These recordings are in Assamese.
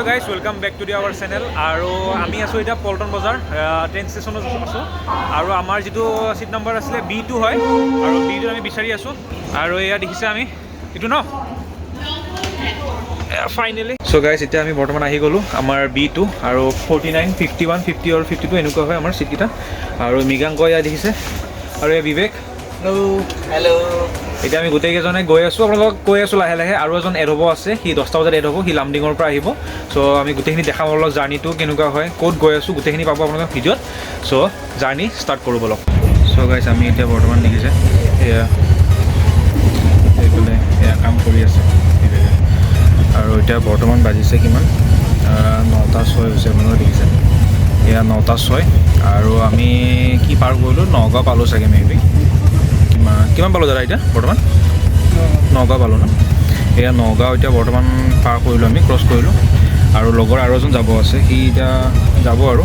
Guys welcome back to the our channel. আৰু আমি আছোঁ এতিয়া পল্টন বজাৰ ট্ৰেইন ষ্টেচনত আছোঁ। আৰু আমাৰ যিটো চিট নম্বৰ আছিলে B2 হয়, আৰু B2 আমি বিচাৰি আছোঁ। আৰু এয়া দেখিছে আমি এইটো ন ফাইনেলি। চ' গাইজ এতিয়া আমি বৰ্তমান আহি গ'লোঁ আমাৰ B2 আৰু 49, 51, 50 আৰু 52 এনেকুৱা হয় আমাৰ চিটকেইটা। আৰু মৃগাংক এয়া দেখিছে, আৰু এয়া বিবেক। হেল্ল'। এতিয়া আমি গোটেইকেইজনে গৈ আছোঁ, আপোনালোকক কৈ আছোঁ লাহে লাহে। আৰু এজন এড হ'ব আছে, সি 10টা বজাত এড হ'ব, সি লামডিঙৰ পৰা আহিব। চ' আমি গোটেইখিনি দেখাম অলপ জাৰ্ণিটো কেনেকুৱা হয়, ক'ত গৈ আছোঁ গোটেইখিনি পাব আপোনালোকে ভিডিঅ'ত। চ' জাৰ্ণি ষ্টাৰ্ট কৰোঁ বলক। চ' গাইছ আমি এতিয়া বৰ্তমান দেখিছে এয়া এইফালে এয়া কাম কৰি আছে বিবেকে। আৰু এতিয়া বৰ্তমান বাজিছে কিমান 9টা 6 হৈছে, আপোনালোকে দেখিছে এয়া 9টা 6। আৰু আমি কি পাৰ কৰিলোঁ, নগাঁও পালোঁ চাগে মেবি। কিমান পালোঁ দাদা এতিয়া বৰ্তমান? নগাঁও পালোঁ ন। এয়া নগাঁও এতিয়া বৰ্তমান পাৰ কৰিলোঁ, আমি ক্ৰছ কৰিলোঁ। আৰু লগৰ আৰু এজন যাব আছে, সি এতিয়া যাব আৰু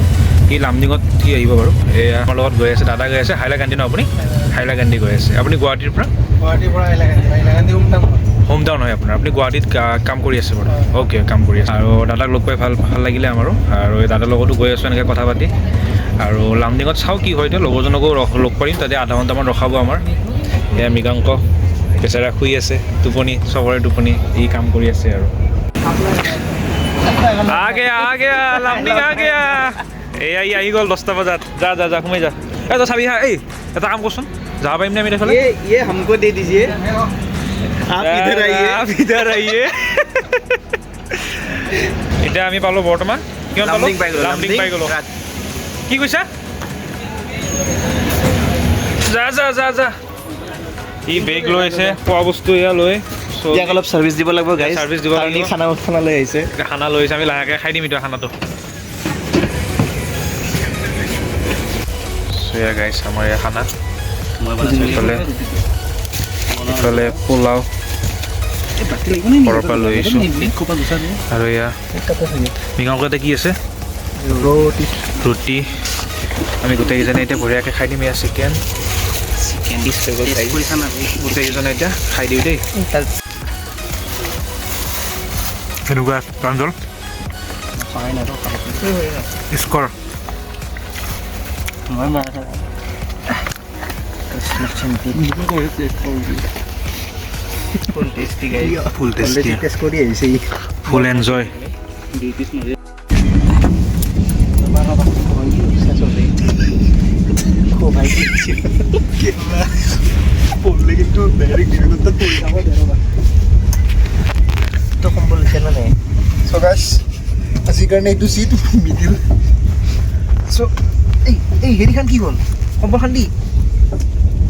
সি লামডিঙত সি আহিব বাৰু। এয়া আমাৰ লগত গৈ আছে, দাদা গৈ আছে হাইলাকান্দি ন। আপুনি হাইলাকান্দি গৈ আছে, আপুনি গুৱাহাটীৰ পৰা? হাইলাকান্দি হোম টাউন হয় আপোনাৰ। আপুনি গুৱাহাটীত কাম কৰি আছে বাৰু? অ'কে, কাম কৰি আছে। আৰু দাদাক লগ পাই ভাল লাগিলে আমাৰো। আৰু এই দাদাৰ লগতো গৈ আছোঁ এনেকৈ কথা পাতি। আৰু লামডিঙত চাওঁ কি হয়, এতিয়া লগৰজনকো লগ কৰিম, তাতে আধা ঘণ্টামান ৰখাব আমাৰ। এয়া মৃগাংক বেচেৰা শুই আছে, টোপনি, চবৰে টোপনি, ই কাম কৰি আছে। আৰু লামডিং এয়া ই আহি গ'ল 10টা বজাত। যা সোমাই যা। এই তই চাবি হা, এই এটা কাম কৰচোন, যাব পাৰিম নে আমি এইফালে? ये हमको दे दीजिए, आप इधर आइए। এতিয়া আমি পালোঁ বৰ্তমান কিমান পালোঁ? লামডিং পাই গ'লোঁ। কি কৈছা? যা ই বেগ লৈ আছে, খোৱা বস্তু এয়া লৈ। ইয়াক অলপ সাৰ্ভিস দিব লাগিব গাইস। সাৰ্ভিস দিব লাগিব। খানা লৈ আহিছে। খানা লৈ আহিছে, আমি লাহেকৈ খাই দিম এতিয়া খানাটো। এয়া গাইছ আমাৰ এয়া খানা। ইফালে পোলাও ঘৰৰ পৰা লৈ আহিছোঁ। আৰু এয়া মৃগাংকতে কি আছে, ৰুটি। আমি গোটেইকেইজনে এতিয়া বঢ়িয়াকৈ খাই দিম। এয়া চিকেন গোটেইকেইজনে এতিয়া খাই দিওঁ দেই। কেনেকুৱা প্ৰাঞ্জল? Score full enjoy. আজিৰ কাৰণে এইটো চিট মিডিল। চ' এই হেৰিখন কি হ'ল? কম্বল খান দি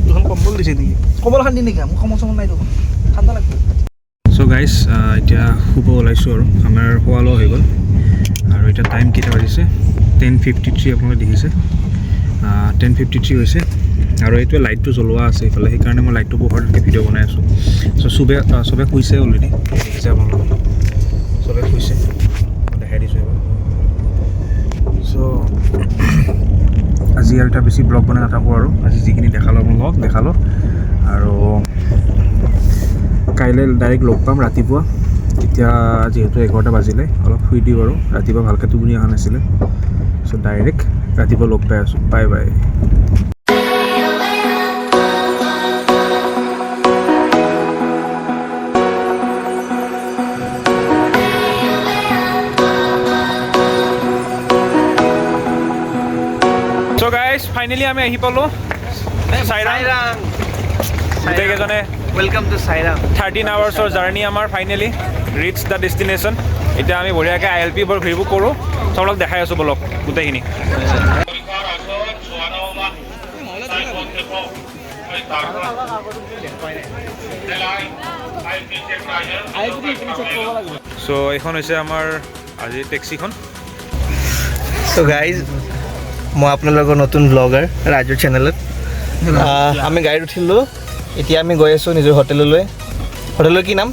দুখন কম্বল দিছে নেকি? কম্বল খান দি নেকি? মোক কম্বল চম্বল নাই দেখোন, ঠাণ্ডা লাগিব। চ' গাইজ এতিয়া শুব ওলাইছোঁ আৰু আমাৰ খোৱা লোৱা হৈ গ'ল। আৰু এতিয়া টাইম কেইটা বাজিছে? 10:53 আপোনালোকে দেখিছে, 10:53 হৈছে। আৰু এইটোৱে লাইটটো জ্বলোৱা আছে এইফালে, সেইকাৰণে মই লাইটটো পোহৰকৈ ভিডিঅ' বনাই আছোঁ। চ' চবে শুইছে অলৰেডি, দেখিছে আপোনালোকে চবে শুইছে, মই দেখাই দিছোঁ এবাৰ। চ' আজি আৰু এটা বেছি ব্লগ বনাই নাথাকোঁ আৰু আজি যিখিনি দেখালোঁ আপোনালোকক দেখালোঁ। আৰু কাইলৈ ডাইৰেক্ট লগ পাম ৰাতিপুৱা। এতিয়া যিহেতু 11টা বাজিলে, অলপ শুই দিওঁ আৰু ৰাতিপুৱা ভালকৈ টোপনি অহা নাছিলে। চ' ডাইৰেক্ট ৰাতিপুৱা লগ পাই আছোঁ। Bye bye. চ' গাইজ ফাইনেলি আমি আহি পালোঁ চাইৰাং। গোটেইকেইজনে ৱেলকাম টু চাইৰাং। 13 আৱাৰ্ছৰ জাৰ্ণি আমাৰ ফাইনেলি ৰিচ দ্য ডেষ্টিনেশ্যন। এতিয়া আমি বঢ়িয়াকৈ ILP বৰ ঘূৰিব কৰোঁ, চবক দেখাই আছোঁ বলক গোটেইখিনি। চ' এইখন হৈছে আমাৰ আজিৰ টেক্সিখন। চ' গাইজ মই আপোনালোকৰ নতুন ব্লগাৰ ৰাজুৰ চেনেলত। আমি গাড়ীত উঠিলোঁ, এতিয়া আমি গৈ আছোঁ নিজৰ হোটেললৈ। হোটেলৰ কি নাম?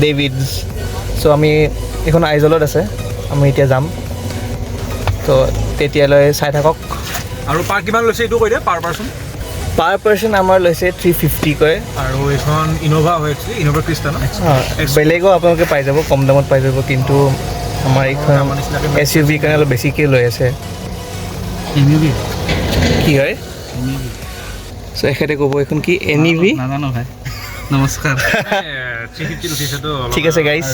ডেভিডছ। চ' আমি এইখন আইজলত আছে, আমি এতিয়া যাম। তো তেতিয়ালৈ চাই থাকক। আৰু কিমান লৈছে এইটো কৈ দে পাৰ পাৰ্চন? পাৰ পাৰ্চন আমাৰ লৈছে 350 কৈ আৰু এইখন ইন'ভা হয় একচুৱেলি ইন'ভা ক্ৰিষ্টা ন বেলেগো আপোনালোকে পাই যাব কম দামত পাই যাব কিন্তু আমাৰ এইখন এছ ইউ ভি কাৰণে অলপ বেছিকৈ লৈ আছে কি হয় চ' এখেতে ক'ব এইখন কি এন ই ভি নাজানো ভাই নমস্কাৰ 350 উঠিছেতো ঠিক আছে গাইজ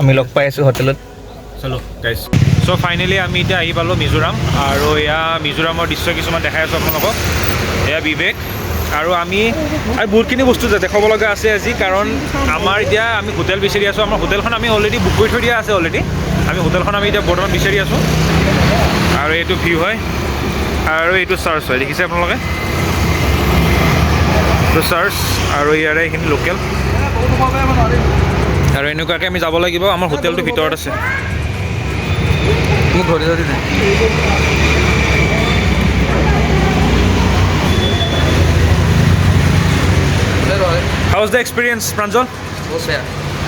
আমি লগ পাই আছোঁ হোটেলত চলো গাইজ চ' ফাইনেলি আমি এতিয়া আহি পালোঁ মিজোৰাম আৰু এয়া মিজোৰামৰ দৃশ্য কিছুমান দেখাই আছোঁ আপোনালোকক এয়া বিবেক আৰু আমি আৰু বহুতখিনি বস্তু দেখাব লগা আছে আজি কাৰণ আমাৰ এতিয়া আমি হোটেল বিচাৰি আছোঁ আমাৰ হোটেলখন আমি অলৰেডি বুক কৰি থৈ দিয়া আছে অলৰেডি আমি হোটেলখন আমি এতিয়া বৰ্তমান বিচাৰি আছোঁ আৰু এইটো ভিউ হয় আৰু এইটো চাৰ্চ হয় দেখিছে আপোনালোকে এইটো চাৰ্চ আৰু ইয়াৰে এইখিনি লোকেল আৰু এনেকুৱাকৈ আমি যাব লাগিব আমাৰ হোটেলটো ভিতৰত আছে মোক ধৰি ধৰি নাই How was the experience, Pranjal?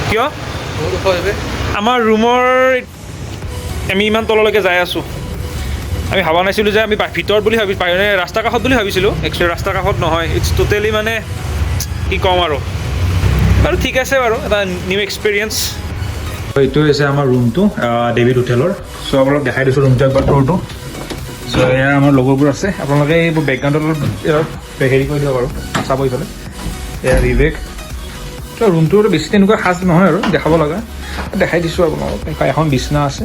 কিয় আমাৰ ৰুমৰ আমি ইমান তললৈকে যাই আছোঁ আমি ভাবা নাছিলোঁ যে আমি ভিতৰত বুলি ৰাস্তা কাষত বুলি ভাবিছিলোঁ একচুৱেলি ৰাস্তা কাষত নহয় ইটছ টোটেলি মানে কি ক'ম আৰু ঠিক আছে বাৰু এটা নিউ এক্সপিৰিয়েঞ্চ এইটো হৈছে আমাৰ ৰুমটো ডেভিড হোটেলৰ চ' আপোনালোক দেখাই দিছোঁ ৰুমটো একবাৰ টুৰটো চ' এয়া আমাৰ লগৰবোৰ আছে আপোনালোকে এইবোৰ বেকগ্ৰাউণ্ডত হেৰি কৰি দিব বাৰু চাব এইফালে এয়া বিবেক চ' ৰুমটো বেছি তেনেকুৱা সাজ নহয় আৰু দেখাব লগা দেখাই দিছোঁ আপোনালোকক এখন বিচনা আছে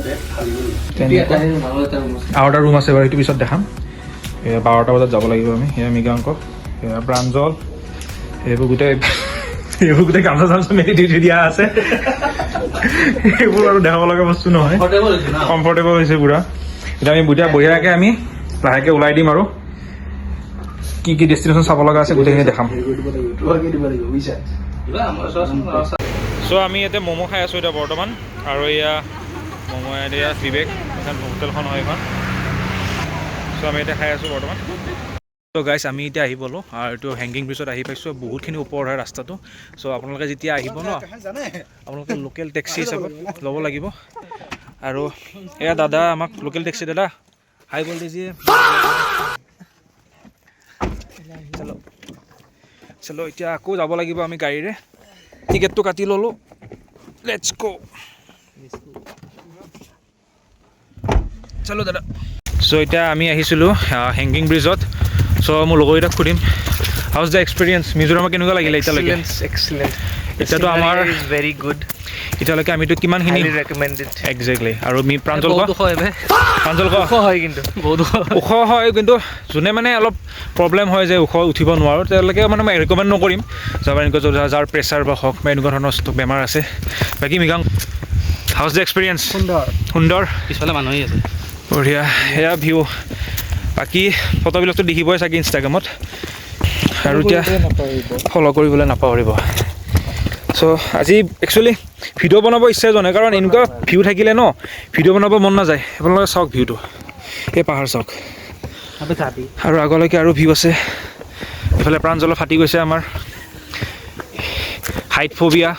আৰু এটা ৰুম আছে বাৰু সেইটো পিছত দেখাম 12টা বজাত যাব লাগিব আমি সেয়া মৃগাংকক সেয়া প্ৰাঞ্জল সেইবোৰ গোটেই গামোচা চামোচা মেলি দি দিয়া আছে সেইবোৰ আৰু দেখাব লগা বস্তু নহয় কমফৰ্টেবল হৈছে পুৰা এতিয়া আমি বঢ়িয়াকৈ আমি লাহেকৈ ওলাই দিম আৰু কি কি ডেষ্টিনেশ্যন চাব লগা আছে গোটেইখিনি দেখাম চ' আমি ইয়াতে ম'ম' খাই আছোঁ এতিয়া বৰ্তমান আৰু এয়া ম'ম' এয়া বিবেক এখন হোটেলখন হয় এইখন চ' আমি এতিয়া খাই আছোঁ বৰ্তমান চ' গাইজ আমি এতিয়া আহি পালোঁ আৰু এইটো হেংগিং ব্ৰিজত আহি পাইছোঁ বহুতখিনি ওপৰত হয় ৰাস্তাটো চ' আপোনালোকে যেতিয়া আহিব ন আপোনালোকে লোকেল টেক্সি হিচাপত ল'ব লাগিব আৰু এয়া দাদা আমাক লোকেল টেক্সি দাদা হাই বল দিজিয়ে চলো এতিয়া আকৌ যাব লাগিব আমি গাড়ীৰে টিকেটটো কাটি ল'লোঁ লেটছ গো চলো দাদা চ' এতিয়া আমি আহিছিলোঁ হেংগিং ব্ৰিজত চ' মোৰ লগৰকেইটাক সুধিম হাউজ দ্য এক্সপিৰিয়েঞ্চ মিজোৰামত কেনেকুৱা লাগিলে এতিয়ালৈকে এক্সিলেণ্ট এতিয়াতো আমাৰ ভেৰি গুড এতিয়ালৈকে আমিতো কিমানখিনি ৰেকমেণ্ডেড একজেক্টলি আৰু আমি প্ৰাঞ্জল হয় কিন্তু বহুত ওখ হয় কিন্তু যোনে মানে অলপ প্ৰব্লেম হয় যে ওখ উঠিব নোৱাৰোঁ তেওঁলোকে মানে মই ৰেকমেণ্ড নকৰিম এনেকুৱা যাৰ প্ৰেছাৰ বা হওক বা এনেকুৱা ধৰণৰ বেমাৰ আছে বাকী মৃগাং হাউজ দ্য এক্সপিৰিয়েঞ্চ সুন্দৰ পিছফালে মানুহেই আছে বঢ়িয়া সেয়া ভিউ বাকী ফটোবিলাকতো দেখিবই চাগে ইনষ্টাগ্ৰামত আৰু এতিয়া ফ'ল' কৰিবলৈ নাপাহৰিব চ' আজি একচুৱেলি ভিডিঅ' বনাব ইচ্ছা জনায় কাৰণ এনেকুৱা ভিউ থাকিলে ন ভিডিঅ' বনাব মন নাযায় আপোনালোকে চাওক ভিউটো এই পাহাৰ চাওক আৰু আগলৈকে আৰু ভিউ আছে এইফালে প্ৰাঞ্জল ফাটি গৈছে আমাৰ হাইট ফবিয়া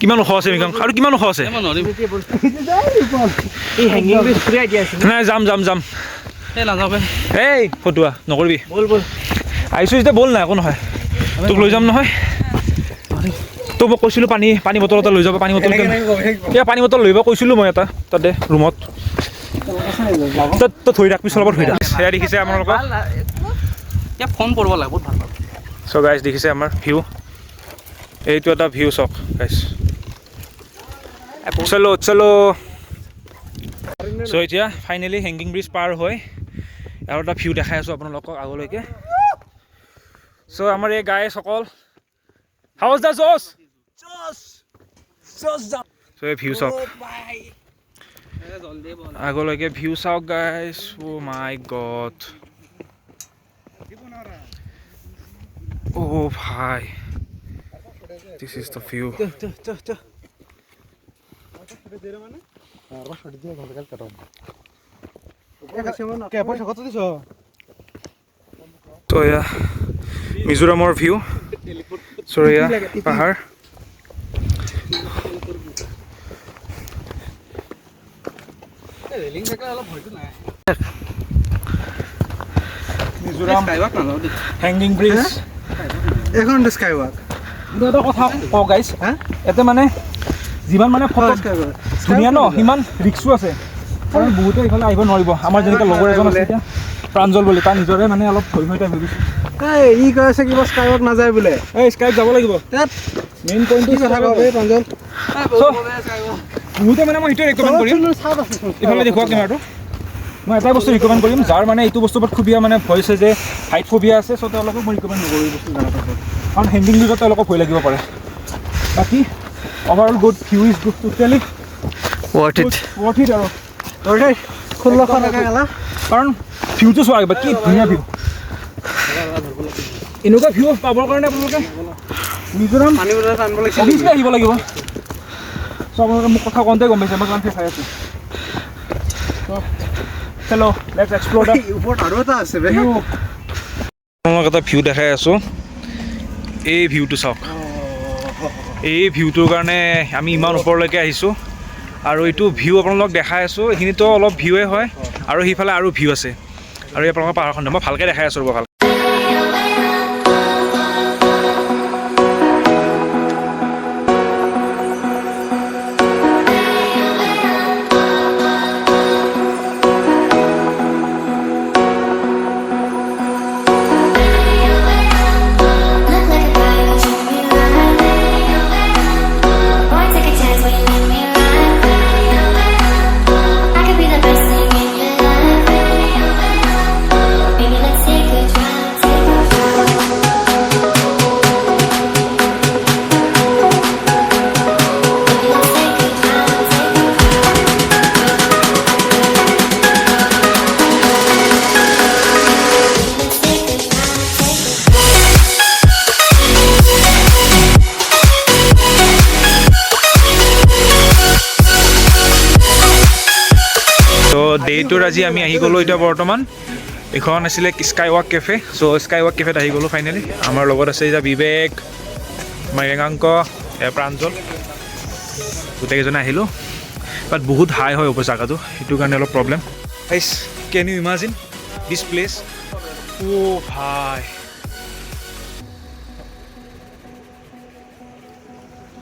কিমান ওখ আছে মৃগাংক আৰু কিমান ওখ আছে নাই যাম এই ফটোৱা নকৰিবি আহিছোঁ যেতিয়া ব'ল নাই একো নহয় তোক লৈ যাম নহয় তোক মই কৈছিলোঁ পানী বটল এটা লৈ যাব পানী বটল এয়া পানী বটল লৈ যাব কৈছিলোঁ মই এটা তাতে ৰুমত তই ধৰি ৰাখ পিছৰ লগত ধৰি ৰাখ সেয়া দেখিছে আপোনালোকক ফোন কৰিব লাগে বহুত ভাল চ' গাইজ দেখিছে আমাৰ ভিউ এইটো এটা ভিউ চাওক গাইজ চলো চ' এতিয়া ফাইনেলি হেংগিং ব্ৰিজ পাৰ হৈ আৰু এটা ভিউ দেখাই আছোঁ আপোনালোকক আগলৈকে চ' আমাৰ এই গাইজসকল হাউজ দ্য জ'চ চ' এই ভিউ চাওক আগলৈকে ভিউ চাওক গাইজ অ' মাই গড অ' ভাই দিছ ইজ দ্য ভিউ তো এয়া মিজোৰামৰ ভিউ চ' এয়া পাহাৰ মিজোৰাম হেংগিং ব্ৰিজ এখন স্কাই ৱাক কিন্তু এটা কথা কওঁ গাইছ হা ইয়াতে মানে যিমান মানে ফটো ধুনীয়া ন সিমান ৰিক্সো আছে কাৰণ বহুতে এইফালে আহিব নোৱাৰিব আমাৰ যেনেকৈ লগৰ এজন আছে এতিয়া প্ৰাঞ্জল বুলি তাৰ নিজৰে মানে অলপ ভয় ভয় টাইপ হৈ গৈছে ই কৈ আছে কিবা স্কাই ৱাক নাযায় বোলে এই স্কাইত যাব লাগিব মেইন পইণ্টটো কথা কওঁ প্ৰাঞ্জল বহুতে মানে মই সেইটোৱে ৰিকমেণ্ড কৰিম এইফালে দেখুৱাওক কেমেৰাটো মই এটাই বস্তু ৰিকমেণ্ড কৰিম যাৰ মানে এইটো বস্তুৰ ওপৰত খুবিয়া মানে ভয় আছে যে হাইট ফবিয়া আছে চ' তেওঁলোকক মই ৰিকমেণ্ড নকৰোঁ এই বস্তু জনাৰ কাৰণ হেণ্ডিং ব্ৰিজত তেওঁলোকক ভয় লাগিব পাৰে বাকী overall good view is good totally worth it আৰু 1600 টকা গেলা কাৰণ ভিউটো চোৱা কি ধুনীয়া ভিউ এনেকুৱা ভিউ পাবৰ কাৰণে আপোনালোকে মিজোৰাম অফিচলৈ আহিব লাগিব চ' আপোনালোকে মোক কথা কওঁতে গম পাইছে মই কিমান চাই আছোঁ হেল্ল' লেটছ এক্সপ্ল'ৰ দ্য ওপৰত আৰু এটা আছে আপোনালোকক এটা ভিউ দেখাই আছোঁ এই ভিউটো চাওক এই ভিউটোৰ কাৰণে আমি ইমান ওপৰলৈকে আহিছোঁ আৰু এইটো ভিউ আপোনালোকক দেখাই আছোঁ এইখিনিতো অলপ ভিউৱে হয় আৰু সিফালে আৰু ভিউ আছে আৰু আপোনালোকৰ পাহাৰখন মই ভালকৈ দেখাই আছোঁ ৰ'ব ভাল ডে'টোৰ আজি আমি আহি গ'লোঁ এতিয়া বৰ্তমান এইখন আছিলে স্কাই ৱাক কেফে চ' স্কাই ৱাক কেফেত আহি গ'লোঁ ফাইনেলি আমাৰ লগত আছে এতিয়া বিবেক মৃগাংক প্ৰাঞ্জল গোটেইকেইজনে আহিলোঁ বাট বহুত হাই হয় ওপৰ জেগাটো সেইটো কাৰণে অলপ প্ৰব্লেম গাইছ কেন ইউ ইমাজিন দিছ প্লেচ অ' ভাই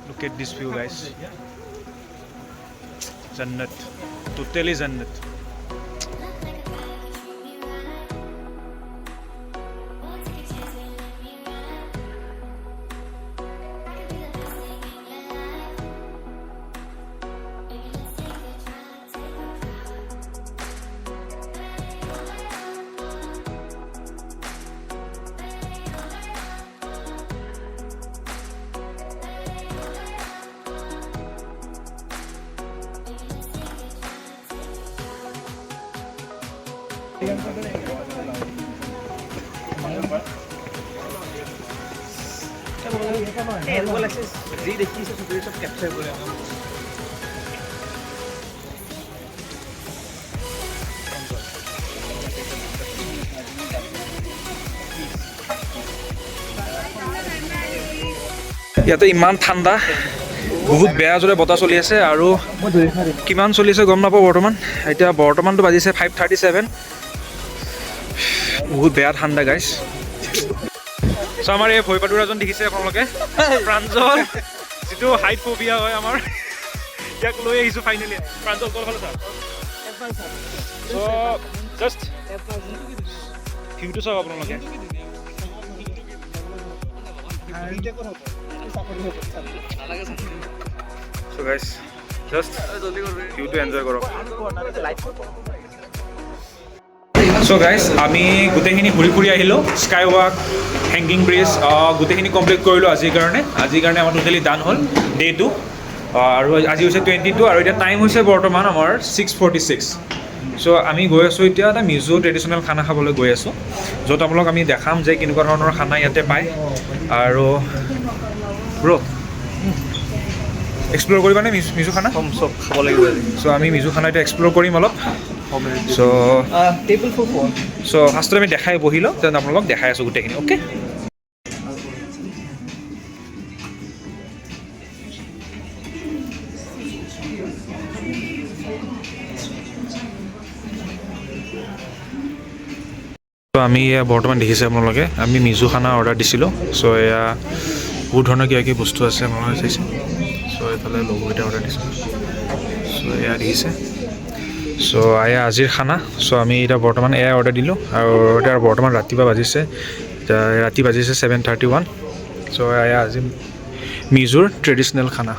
লুক এট দিছ ভিউ গাইছ জান্নাত totally Jannat. ইয়াতে ইমান ঠাণ্ডা বহুত বেয়া জোৰে বতাহ চলি আছে আৰু কিমান চলি আছে গম নাপাওঁ বৰ্তমান এতিয়া বৰ্তমানটো বাজিছে 5:37 বহুত বেয়া ঠাণ্ডা গাইছ চ' আমাৰ এই ভয়পাদুৰ এজন দেখিছে আপোনালোকে প্ৰাঞ্জল যিটো হাইট ফবিয়া হয় আমাৰ ইয়াক লৈ আহিছোঁ ফাইনেলি প্ৰাঞ্জল ক'ৰ ফালে ছাৰ চ' জাষ্ট ভিউটো চাওক আপোনালোকে চ' গাইছ জাষ্ট ভিউটো এনজয় কৰক চ' গাইজ আমি গোটেইখিনি ঘূৰি ফুৰি আহিলোঁ স্কাই ৱাক হেংগিং ব্ৰিজ গোটেইখিনি কমপ্লিট কৰিলোঁ আজিৰ কাৰণে আমাৰ টোটেলি ডান হ'ল ডে' 2 আৰু আজি হৈছে 22 আৰু এতিয়া টাইম হৈছে বৰ্তমান আমাৰ 6:46 চ' আমি গৈ আছোঁ এতিয়া এটা মিজো ট্ৰেডিশ্যনেল খানা খাবলৈ গৈ আছোঁ য'ত আপোনালোক আমি দেখাম যে কেনেকুৱা ধৰণৰ খানা ইয়াতে পায় আৰু ব্ৰ' এক্সপ্ল'ৰ কৰিবানে মিজো খানা চব খাব লাগিব চ' আমি মিজো খানা এতিয়া এক্সপ্ল'ৰ কৰিম অলপ চ' ফাৰ্ষ্টত আমি দেখাই বহি লওঁ যেন আপোনালোকক দেখাই আছোঁ গোটেইখিনি অ'কে আমি এয়া বৰ্তমান দেখিছে আপোনালোকে আমি মিজু খানা অৰ্ডাৰ দিছিলোঁ চ' এয়া বহুত ধৰণৰ কিবা কিবি বস্তু আছে আপোনালোকে চাইছে চ' এইফালে লগো এটা অৰ্ডাৰ দিছিলোঁ চ' এয়া দেখিছে চ' এয়া আজিৰ খানা চ' আমি এতিয়া বৰ্তমান এয়া অৰ্ডাৰ দিলোঁ আৰু এতিয়া বৰ্তমান ৰাতিপুৱা বাজিছে ৰাতি বাজিছে 7:31 চ' এয়া আজি মিজোৰ ট্ৰেডিশ্যনেল খানা